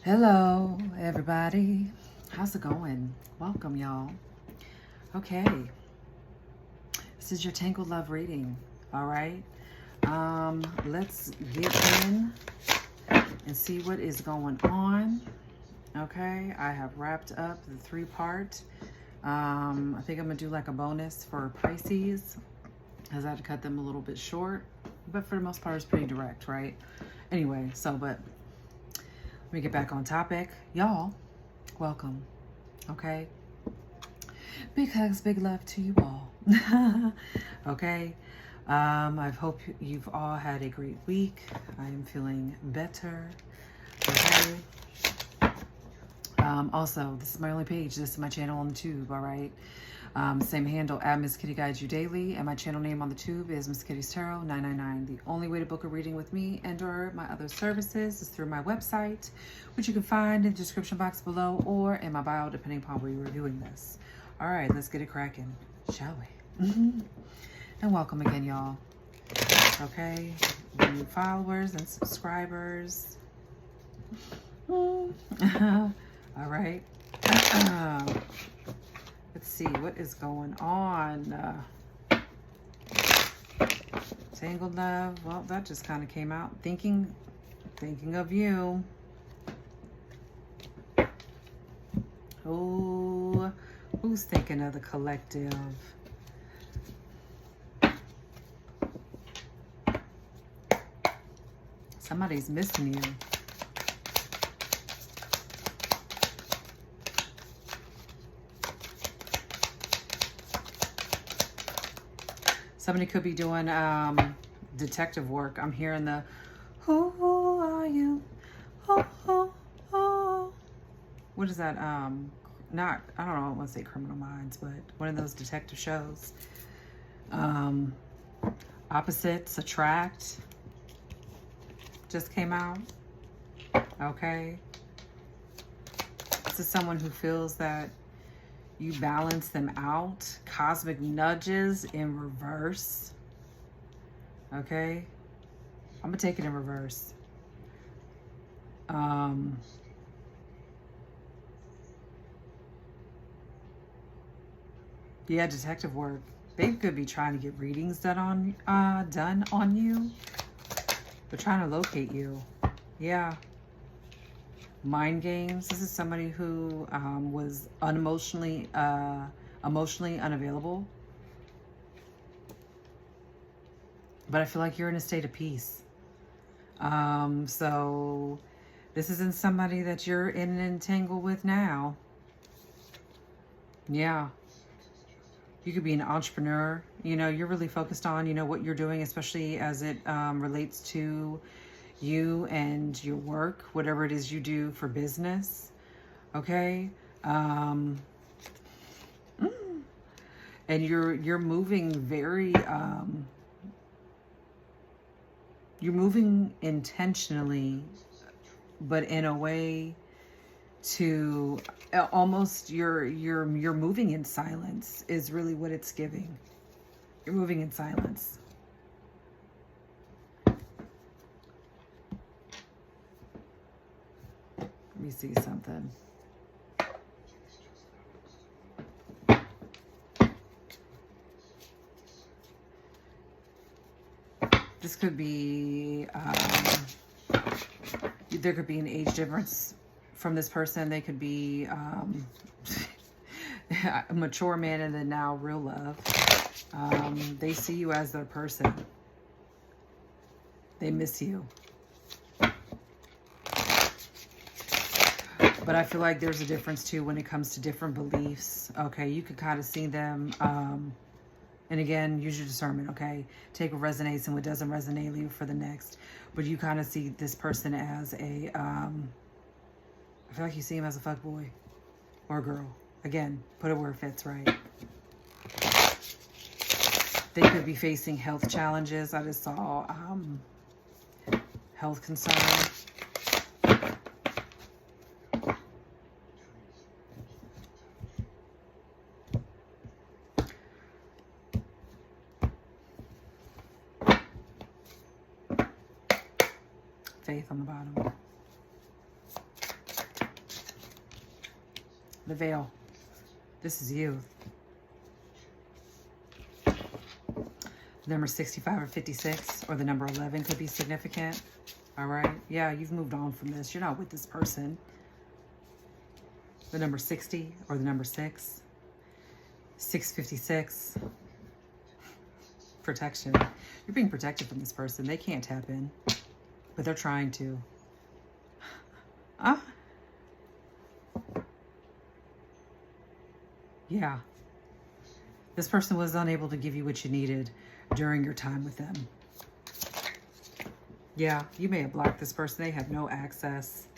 Hello, everybody. How's it going? Welcome, y'all. Okay. This is your Tangled Love reading. All right. Let's get in and see what is going on. Okay. I have wrapped up the 3-part. I think I'm going to do like a bonus for Pisces, as I had to cut them a little bit short. But for the most part, it's pretty direct, right? Anyway, but let me get back on topic. Y'all, welcome. Okay? Big hugs, big love to you all. Okay? I hope you've all had a great week. I am feeling better. Okay? Also, this is my only page. This is my channel on the tube, all right? Same handle, at misskitty Guides You Daily, and my channel name on the tube is misskitty's Tarot 999. The only way to book a reading with me and or my other services is through my website, which you can find in the description box below or in my bio, depending upon where you're viewing this. All right, let's get it cracking, shall we? And welcome again, y'all. Okay, new followers and subscribers. All right. Let's see what is going on. Tangled Love. Well, that just kind of came out. Thinking of you. Oh, who's thinking of the collective? Somebody's missing you. Somebody could be doing detective work. I'm hearing the, who are you? Oh. What is that? I don't know, I want to say Criminal Minds, but one of those detective shows. Opposites Attract just came out. Okay. This is someone who feels that you balance them out. Cosmic nudges in reverse. Okay. I'm gonna take it in reverse. Yeah, detective work. They could be trying to get readings done on you. They're trying to locate you. Yeah. Mind games. This is somebody who was emotionally unavailable, but I feel like you're in a state of peace. So this isn't somebody that you're in an entangle with now. Yeah, you could be an entrepreneur. You know, you're really focused on what you're doing, especially as it relates to you and your work, whatever it is you do for business. Okay. And you're moving very you're moving intentionally, but in a way to almost you're moving in silence is really what it's giving. You're moving in silence. Let me see something. This could be, there could be an age difference from this person. They could be a mature man and then now real love. They see you as their person. They miss you. But I feel like there's a difference too when it comes to different beliefs. Okay, you could kind of see them, and again, use your discernment, okay? Take what resonates and what doesn't resonate, leave it for the next. But you kind of see this person as a, I feel like you see him as a fuckboy or a girl. Again, put it where it fits, right? They could be facing health challenges. I just saw health concerns. Faith on the bottom. the veil. This is you. Number 65 or 56 or the number 11 could be significant. All right. Yeah, you've moved on from this. You're not with this person. The number 60 or the number 6. 656. Protection. You're being protected from this person. They can't tap in, but they're trying to. Yeah. This person was unable to give you what you needed during your time with them. Yeah, you may have blocked this person. They have no access.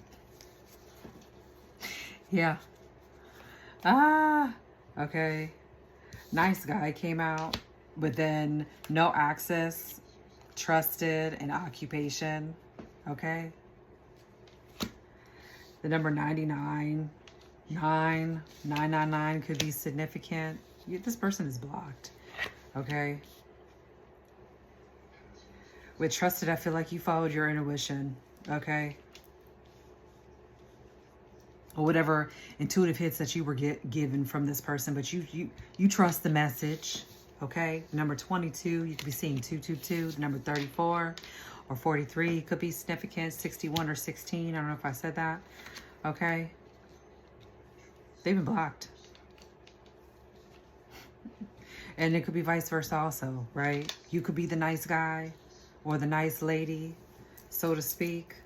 Yeah. Okay. Nice guy came out, but then no access, trusted, and occupation. Okay. The number 99, 999 could be significant. This person is blocked. Okay. With trusted, I feel like you followed your intuition. Okay. Or whatever intuitive hits that you were given from this person, but you trust the message. Okay. Number 22, you could be seeing 222. The number 34 or 43 could be significant. 61 or 16. I don't know if I said that. Okay. They've been blocked. And it could be vice versa also, right? You could be the nice guy or the nice lady, so to speak.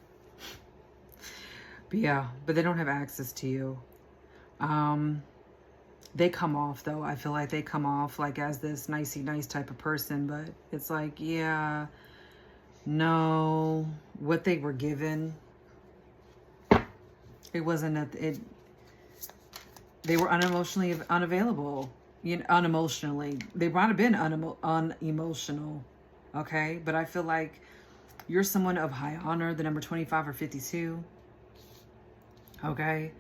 But yeah, but they don't have access to you. They come off, though. I feel like they come off like as this nicey nice type of person, but it's like, yeah, no, what they were given, it wasn't they were unemotionally unavailable. You know, unemotionally. They might have been unemotional, okay? But I feel like you're someone of high honor, the number 25 or 52, okay?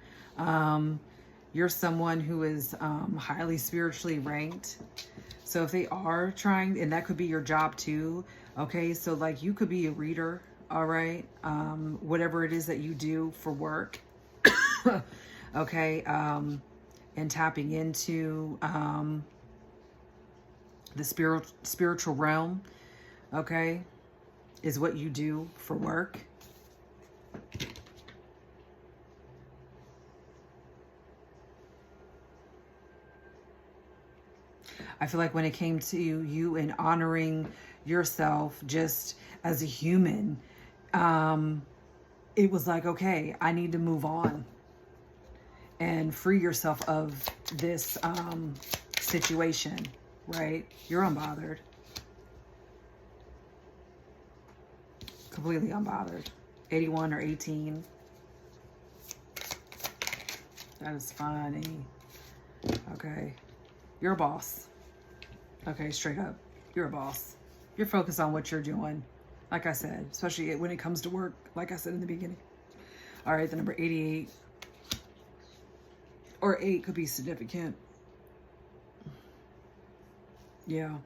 You're someone who is highly spiritually ranked. So if they are trying, and that could be your job too, okay? So like you could be a reader, all right? Whatever it is that you do for work, okay? And tapping into the spiritual realm, okay, is what you do for work. I feel like when it came to you and honoring yourself just as a human, it was like, okay, I need to move on and free yourself of this situation, right? You're unbothered. Completely unbothered. 81 or 18. That is funny. Okay. You're a boss. Okay, straight up. You're a boss. You're focused on what you're doing. Like I said, especially when it comes to work, like I said in the beginning. All right, the number 88 or 8 could be significant. Yeah.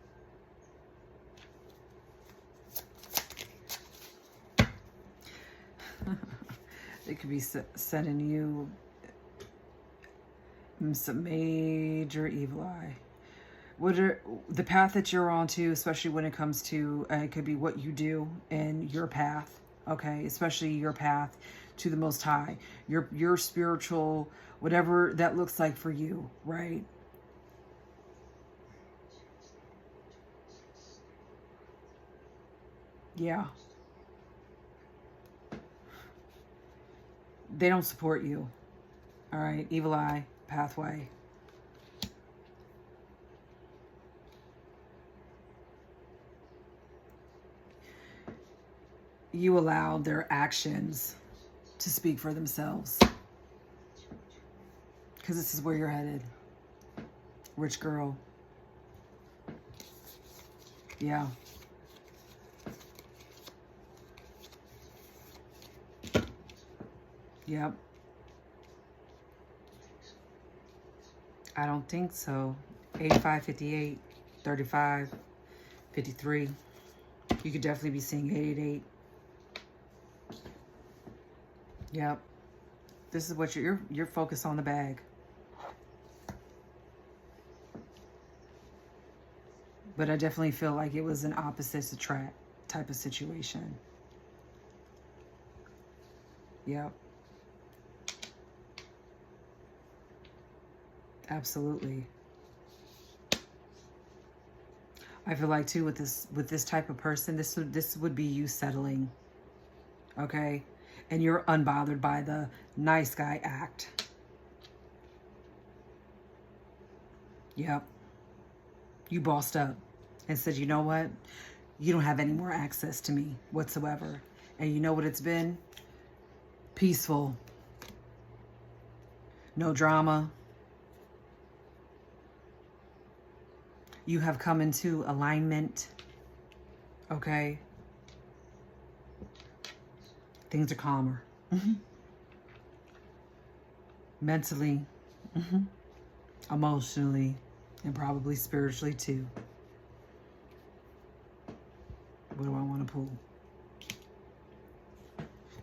It could be sending you some major evil eye. The path that you're on to, especially when it comes to, it could be what you do and your path, okay? Especially your path to the Most High, your spiritual, whatever that looks like for you, right? Yeah. They don't support you, all right? Evil eye, pathway. You allow their actions to speak for themselves. Because this is where you're headed. Rich girl. Yeah. Yep. I don't think so. 85, 58, 35, 53. You could definitely be seeing 888. Yep. This is what you're focused on the bag. But I definitely feel like it was an opposites attract type of situation. Yep. Absolutely. I feel like too with this type of person, this would be you settling. Okay? And you're unbothered by the nice guy act. Yep. You bossed up and said, you know what? You don't have any more access to me whatsoever. And you know what it's been? Peaceful. No drama. You have come into alignment. Okay? Things are calmer. Mentally. Emotionally. And probably spiritually too. What do I want to pull?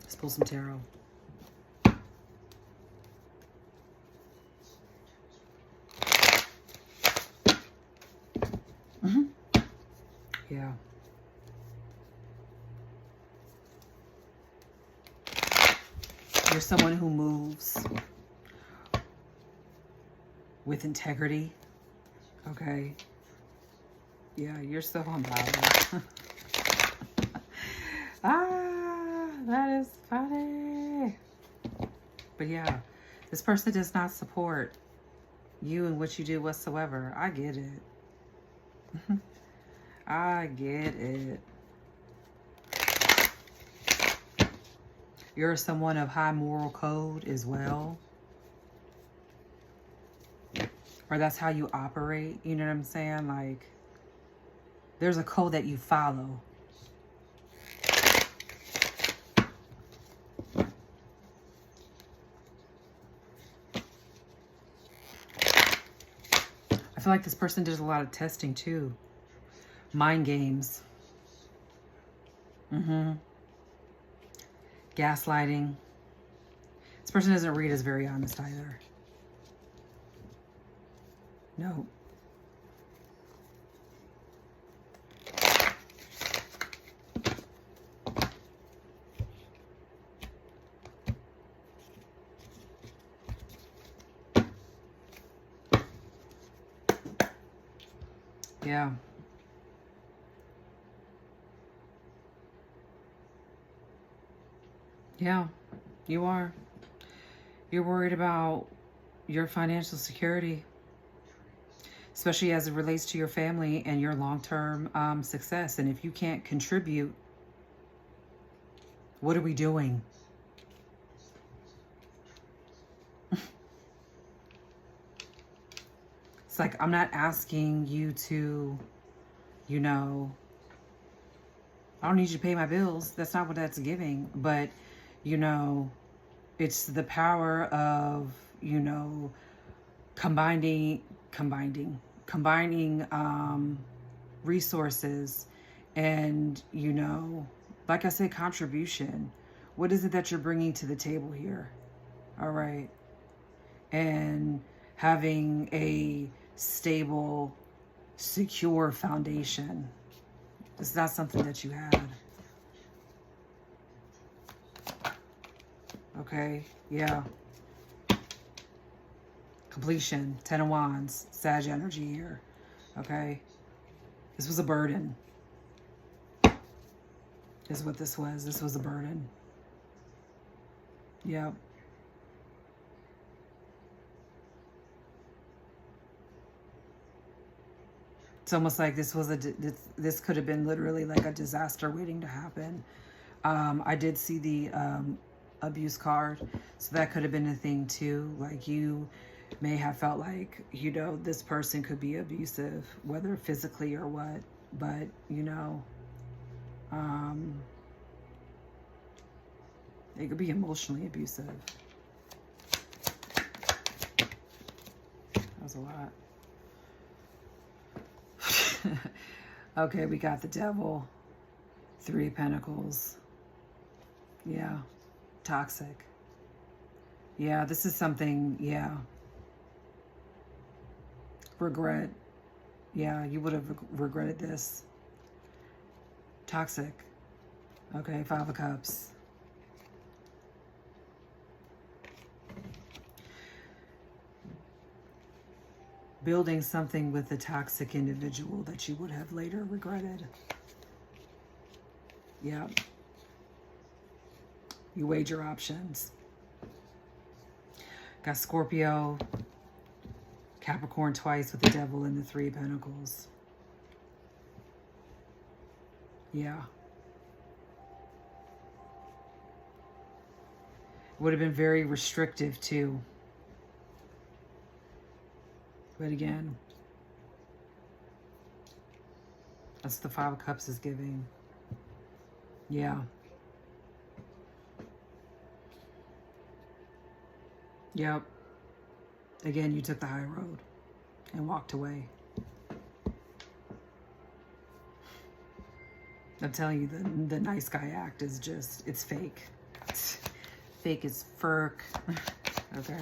Let's pull some tarot. Yeah. You're someone who moves with integrity. Okay. Yeah, you're so unbothered. That is funny. But yeah, this person does not support you and what you do whatsoever. I get it. I get it. You're someone of high moral code as well. Or that's how you operate. You know what I'm saying? Like, there's a code that you follow. I feel like this person does a lot of testing too. Mind games. Gaslighting. This person doesn't read as very honest either. No. Yeah. Yeah, you are. You're worried about your financial security, especially as it relates to your family and your long-term success. And if you can't contribute, what are we doing? It's like, I'm not asking you to, you know, I don't need you to pay my bills. That's not what that's giving. But, you know, it's the power of, you know, combining resources and, you know, like I said, contribution. What is it that you're bringing to the table here? All right. And having a stable, secure foundation. It's not something that you had. Okay. Yeah. Completion. 10 of Wands. Sag energy here. Okay. This was a burden. Is what this was. This was a burden. Yep. It's almost like this was this could have been literally like a disaster waiting to happen. I did see the abuse card, so that could have been a thing too. Like, you may have felt like, you know, this person could be abusive, whether physically or what, but, you know, they could be emotionally abusive. That was a lot. Okay, we got the Devil. 3 of Pentacles. Yeah. Toxic. Yeah, this is something, yeah. Regret. Yeah, you would have regretted this. Toxic. Okay, Five of Cups. Building something with a toxic individual that you would have later regretted. Yeah. You weighed your options. Got Scorpio, Capricorn twice with the Devil and the Three of Pentacles. Yeah. Would have been very restrictive too. But again, that's the Five of Cups is giving. Yeah. Yep. Again, you took the high road and walked away. I'm telling you, the nice guy act is just, it's fake. It's fake as FERC. Okay.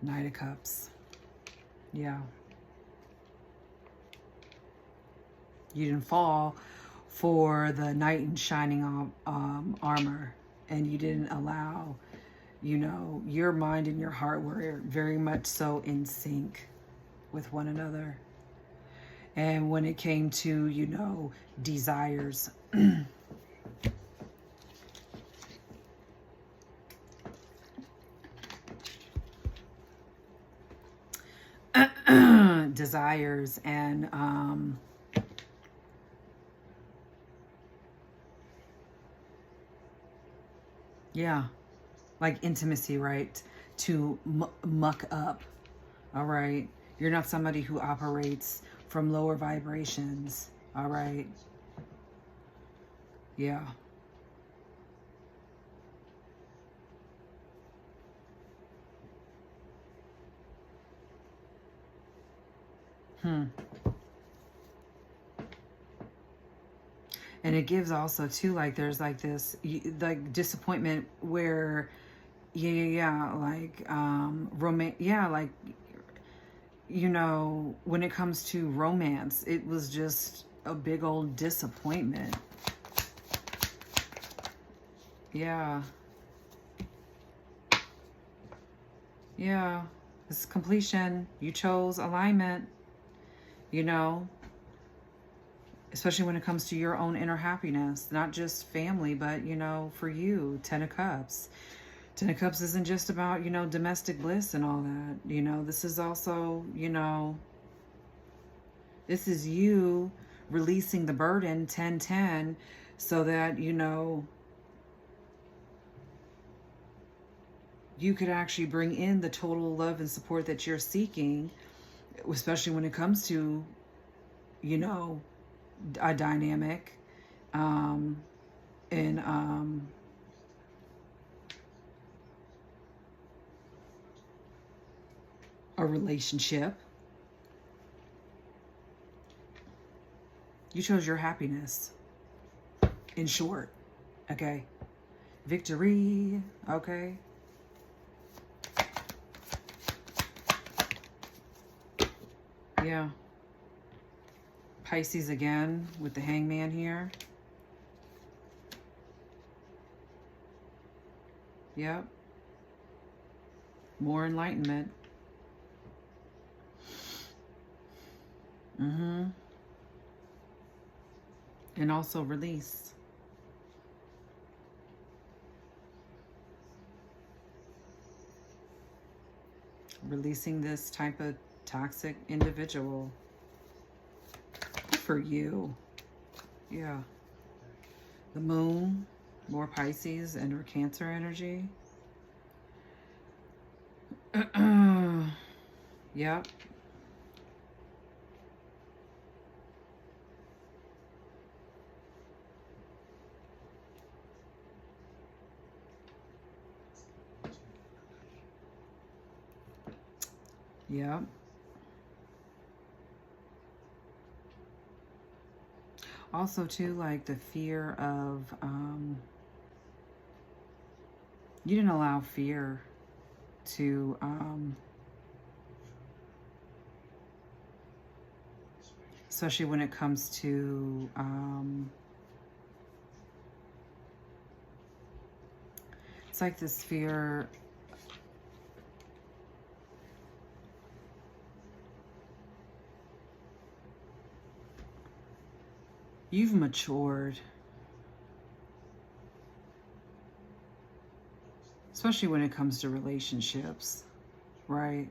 Knight of Cups. Yeah. You didn't fall for the knight in shining armor, and you didn't allow, you know, your mind and your heart were very much so in sync with one another. And when it came to, you know, desires, desires and yeah, like intimacy, right? To muck up. All right. You're not somebody who operates from lower vibrations. All right. Yeah. And it gives also too, like there's like this like disappointment where like like, you know, when it comes to romance, it was just a big old disappointment. Yeah. Yeah. It's completion. You chose alignment, you know, especially when it comes to your own inner happiness, not just family, but, you know, for you, Ten of Cups. Ten of Cups isn't just about, you know, domestic bliss and all that. You know, this is also, you know, this is you releasing the burden, 10-10, so that, you know, you could actually bring in the total love and support that you're seeking, especially when it comes to, you know, a dynamic and a relationship. You chose your happiness, in short. Okay. Victory. Okay. Yeah. Pisces again with the Hangman here. Yep. More enlightenment. And also release. Releasing this type of toxic individual for you. Yeah. The Moon, more Pisces and her Cancer energy. Yep. Yep. Also too, like the fear of you didn't allow fear to especially when it comes to it's like this fear. You've matured. Especially when it comes to relationships, right?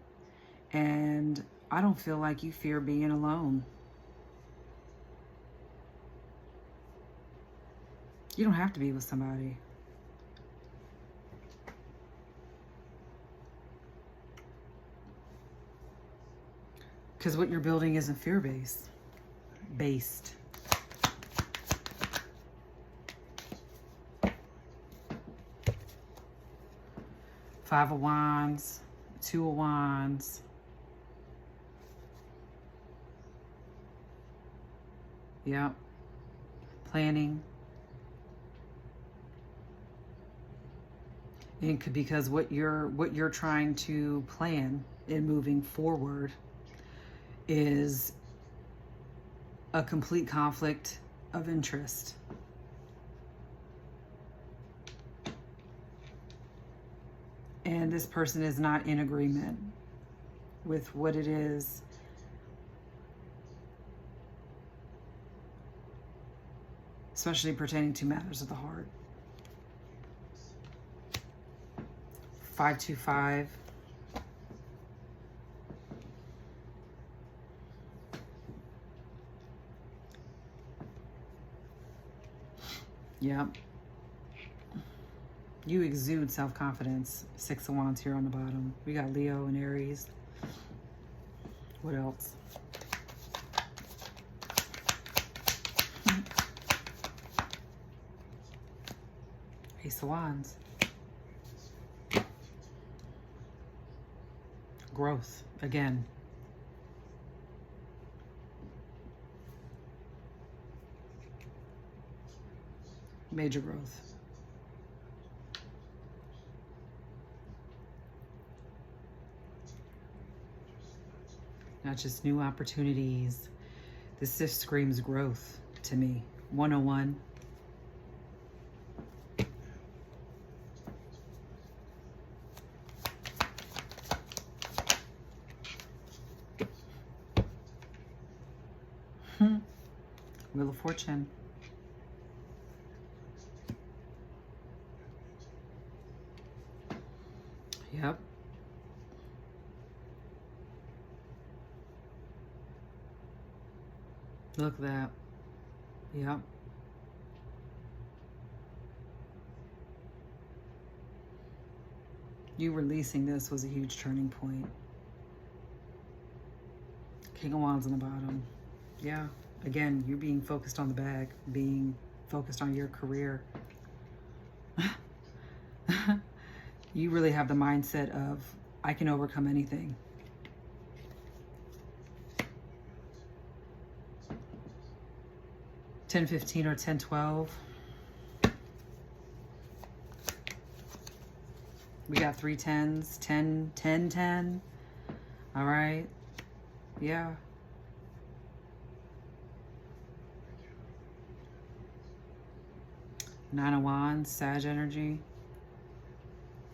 And I don't feel like you fear being alone. You don't have to be with somebody. Because what you're building isn't fear-based. Based. Five of Wands, Two of Wands. Yep. Planning. And because what you're trying to plan in moving forward is a complete conflict of interest. And this person is not in agreement with what it is especially pertaining to matters of the heart. 525. Yep. You exude self-confidence. 6 of Wands here on the bottom. We got Leo and Aries. What else? Ace of Wands. Growth again. Major growth. Not just new opportunities. This just screams growth to me. 101. Wheel of Fortune. Yep. Look at that. Yep. You releasing this was a huge turning point. King of Wands on the bottom. Yeah. Again, you're being focused on the bag, being focused on your career. You really have the mindset of, I can overcome anything. $10-15 or 10-12. We got 3 10s, 10, 10, 10. All right. Yeah. Nine of Wands, Sag energy.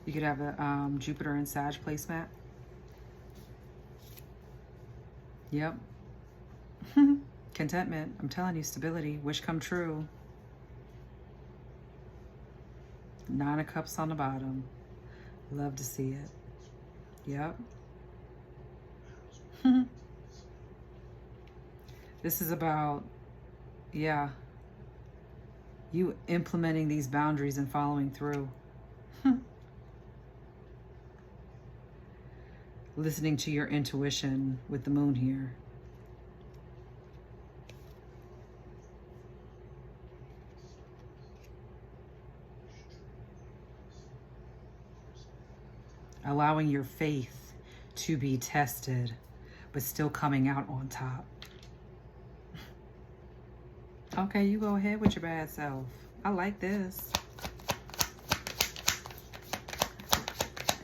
You could have a Jupiter and Sag placemat. Yep. Contentment. I'm telling you, stability. Wish come true. 9 of Cups on the bottom. Love to see it. Yep. This is about, yeah, you implementing these boundaries and following through. Listening to your intuition with the moon here. Allowing your faith to be tested, but still coming out on top. Okay, you go ahead with your bad self. I like this.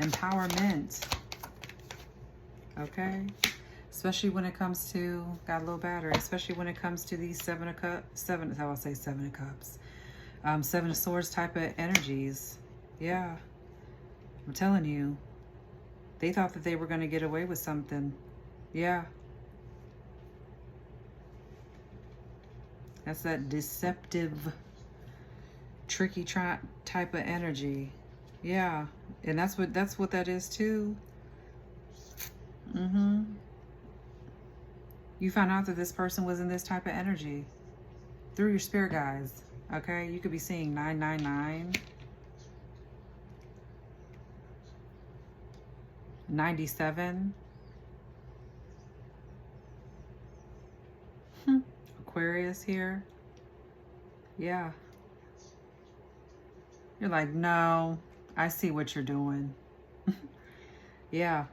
Empowerment. Okay. Especially when it comes to, got a low battery, especially when it comes to these Seven of Cups, how I say Seven of Cups. Seven of Swords type of energies. Yeah. I'm telling you. They thought that they were going to get away with something. Yeah. That's that deceptive, tricky type of energy. Yeah. And that's what that is too. You found out that this person was in this type of energy through your spirit guides. Okay? You could be seeing 999, 97, Aquarius here. Yeah. You're like, no, I see what you're doing. Yeah.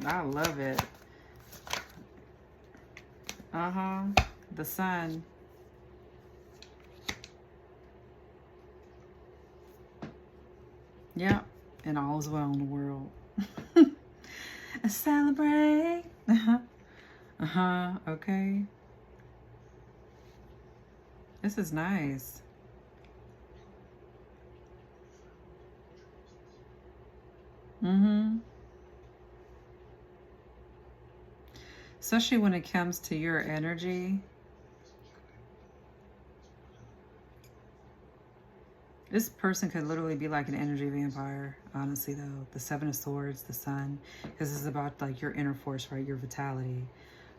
I love it. The Sun. Yeah. And all is well in the world. Celebrate. Okay. This is nice. Especially when it comes to your energy. This person could literally be like an energy vampire, honestly, though. The Seven of Swords, the Sun. Because this is about, like, your inner force, right? Your vitality.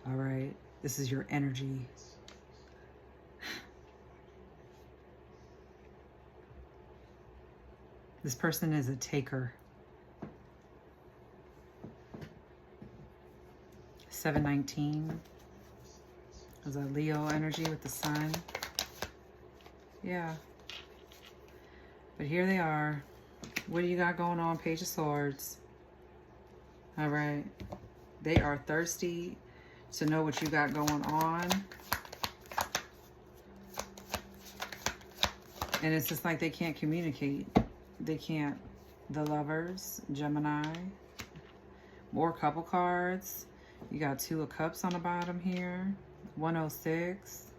All right? This is your energy. This person is a taker. 719. There's a Leo energy with the Sun. Yeah. But here they are. What do you got going on? Page of Swords. All right. They are thirsty to know what you got going on. And it's just like they can't communicate. They can't. The Lovers, Gemini. More couple cards. You got Two of Cups on the bottom here. 106.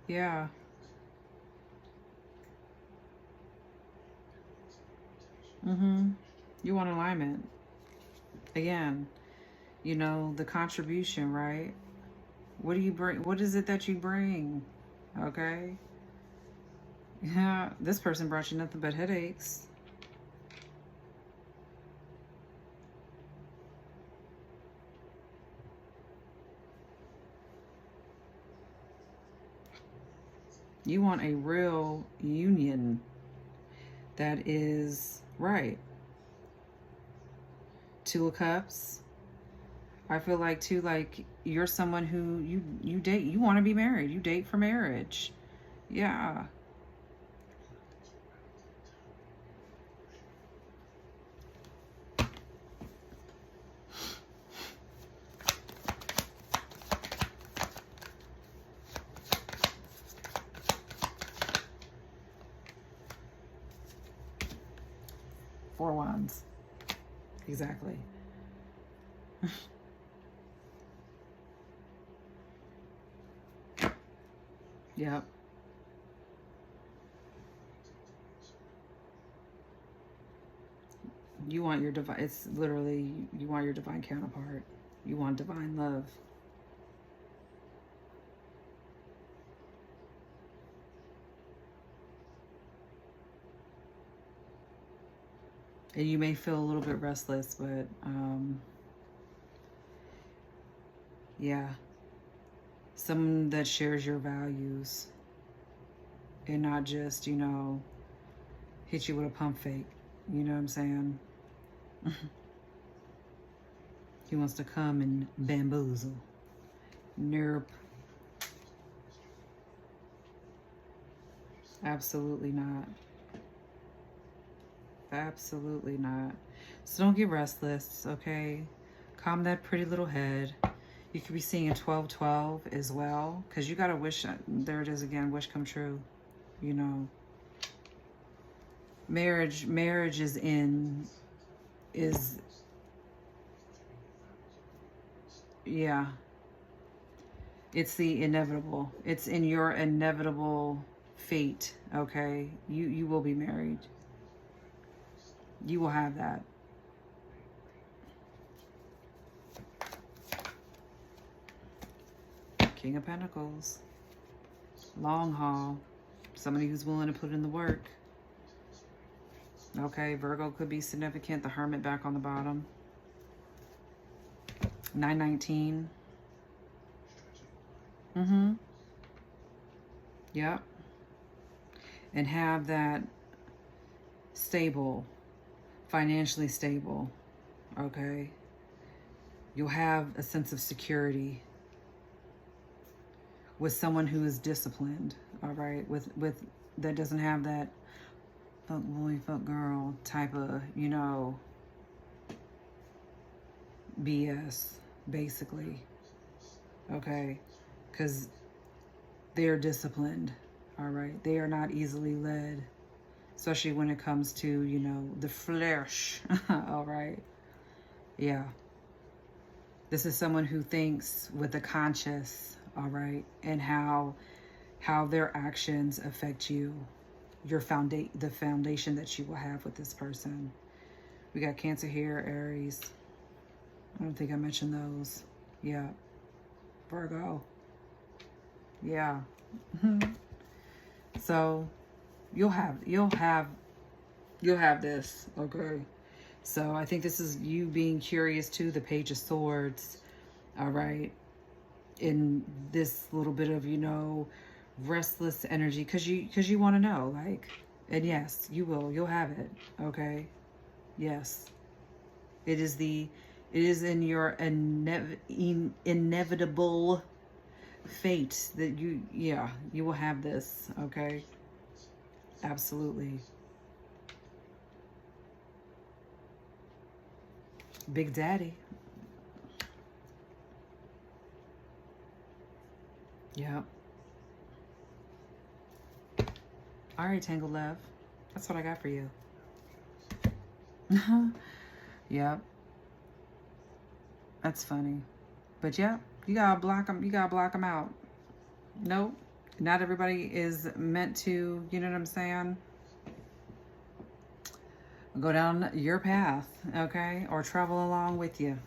Yeah. You want alignment. Again, you know, the contribution, right? What do you bring? What is it that you bring? Okay. Yeah, this person brought you nothing but headaches. You want a real union that is right. Two of Cups. I feel like too, like you're someone who you date, you want to be married. You date for marriage. Yeah. Four Wands. Exactly. Yep. You want your divine, it's literally, you want your divine counterpart. You want divine love. And you may feel a little bit restless, but yeah. Someone that shares your values and not just, you know, hit you with a pump fake. You know what I'm saying? He wants to come and bamboozle. Nope. Absolutely not. Absolutely not. So don't get restless, okay? Calm that pretty little head. You could be seeing a 12-12 as well, because you got to wish, there it is again, wish come true, you know. Marriage is, yeah, it's the inevitable. It's in your inevitable fate, okay? You will be married. You will have that. King of Pentacles. Long haul. Somebody who's willing to put in the work. Okay, Virgo could be significant. The Hermit back on the bottom. 919. Yep. And have that stable, financially stable, okay? You'll have a sense of security with someone who is disciplined, all right? With that doesn't have that fuck boy, fuck girl type of, you know, BS, basically, okay? Because they're disciplined, all right? They are not easily led, especially when it comes to, you know, the flesh, all right? Yeah. This is someone who thinks with a conscience, all right? And how their actions affect you, the foundation that you will have with this person. We got Cancer here, Aries. I don't think I mentioned those. Yeah. Virgo. Yeah. So you'll have this, okay? So I think this is you being curious too, the Page of Swords, all right? In this little bit of, you know, restless energy, because you want to know, like, and yes, you'll have it, okay? Yes. It is in your inevitable fate that you will have this, okay? Absolutely. Big Daddy. Yep. All right, Tangled Love. That's what I got for you. Yep. That's funny. But yeah, you gotta block them. You gotta block them out. Nope. Not everybody is meant to, you know what I'm saying? Go down your path, okay? Or travel along with you,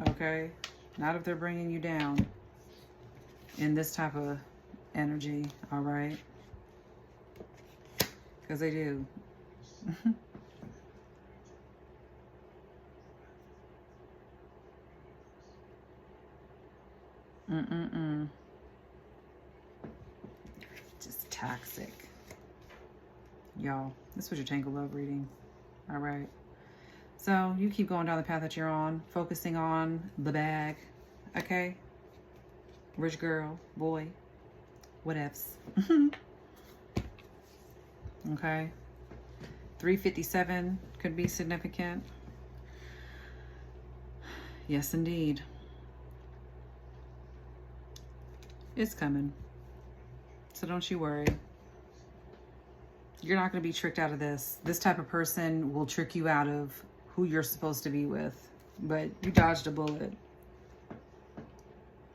okay? Not if they're bringing you down in this type of energy, all right? Because they do. Just toxic. Y'all, this was your Tangled Love reading. All right. So you keep going down the path that you're on, focusing on the bag. Okay? Rich girl, boy, whatevs. Okay? 357 could be significant. Yes, indeed. It's coming. So don't you worry. You're not going to be tricked out of this. This type of person will trick you out of who you're supposed to be with. But you dodged a bullet.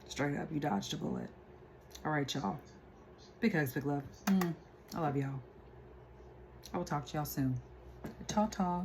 Straight up, you dodged a bullet. All right, y'all. Big hugs, big love. I love y'all. I will talk to y'all soon. Ta-ta.